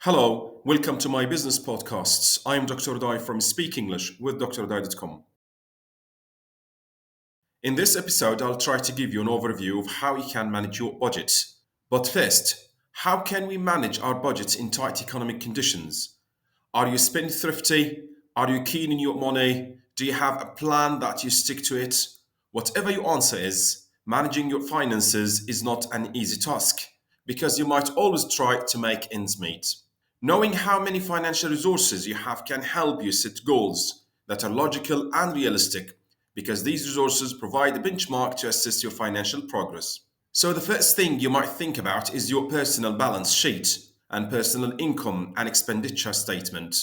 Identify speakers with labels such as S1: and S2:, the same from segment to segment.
S1: Hello, welcome to my business podcasts. I am Dr. Audai from Speak English with draudai.com. In this episode, I'll try to give you an overview of how you can manage your budget. But first, how can we manage our budgets in tight economic conditions? Are you spendthrifty? Are you keen in your money? Do you have a plan that you stick to it? Whatever your answer is, managing your finances is not an easy task because you might always try to make ends meet. Knowing how many financial resources you have can help you set goals that are logical and realistic because these resources provide a benchmark to assess your financial progress. So, the first thing you might think about is your personal balance sheet and personal income and expenditure statement.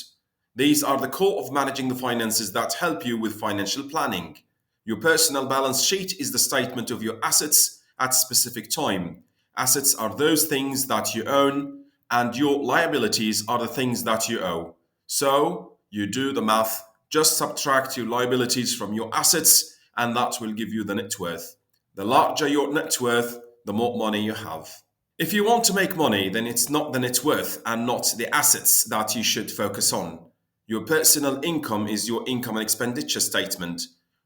S1: These are the core of managing the finances that help you with financial planning. Your personal balance sheet is the statement of your assets at a specific time. Assets are those things that you own, and your liabilities are the things that you owe. So you do the math, just subtract your liabilities from your assets, and that will give you the net worth. The larger your net worth, the more money you have. If you want to make money, then it's not the net worth and not the assets that you should focus on. Your personal income is your income and expenditure statement,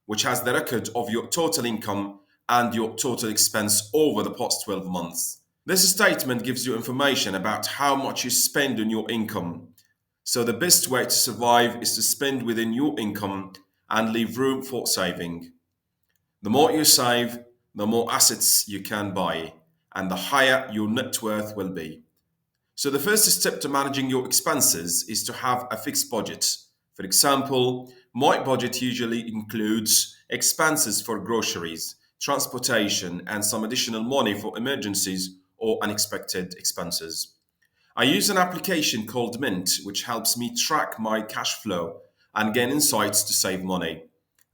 S1: which has the record of your total income and your total expense over the past 12 months. This statement gives you information about how much you spend on your income. So the best way to survive is to spend within your income and leave room for saving. The more you save, the more assets you can buy, and the higher your net worth will be. So the first step to managing your expenses is to have a fixed budget. For example, my budget usually includes expenses for groceries, transportation, and some additional money for emergencies or unexpected expenses. I use an application called Mint, which helps me track my cash flow and gain insights to save money.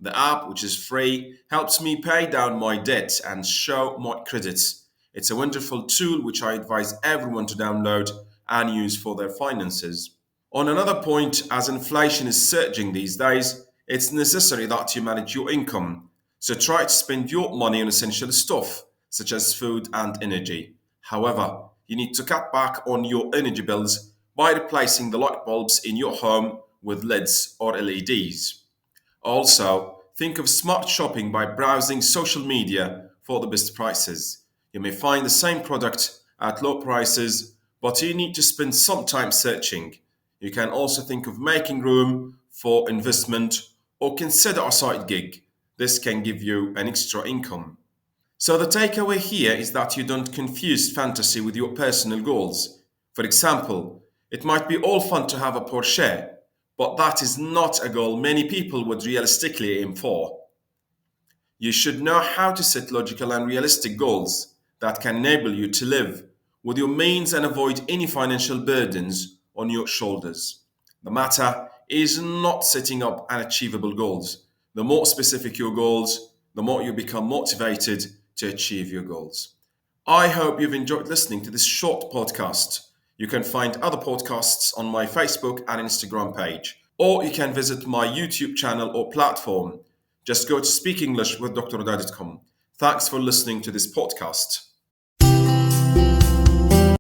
S1: The app, which is free, helps me pay down my debt and show my credits. It's a wonderful tool which I advise everyone to download and use for their finances. On another point, as inflation is surging these days, it's necessary that you manage your income. So try to spend your money on essential stuff, such as food and energy. However, you need to cut back on your energy bills by replacing the light bulbs in your home with LEDs or LEDs. Also, think of smart shopping by browsing social media for the best prices. You may find the same product at low prices, but you need to spend some time searching. You can also think of making room for investment or consider a side gig. This can give you an extra income. So, the takeaway here is that you don't confuse fantasy with your personal goals. For example, it might be all fun to have a Porsche, but that is not a goal many people would realistically aim for. You should know how to set logical and realistic goals that can enable you to live with your means and avoid any financial burdens on your shoulders. The matter is not setting up unachievable goals. The more specific your goals, the more you become motivated to achieve your goals. I hope you've enjoyed listening to this short podcast. You can find other podcasts on my Facebook and Instagram page, or you can visit my YouTube channel or platform. Just go to speakenglish with draudai.com. Thanks for listening to this podcast.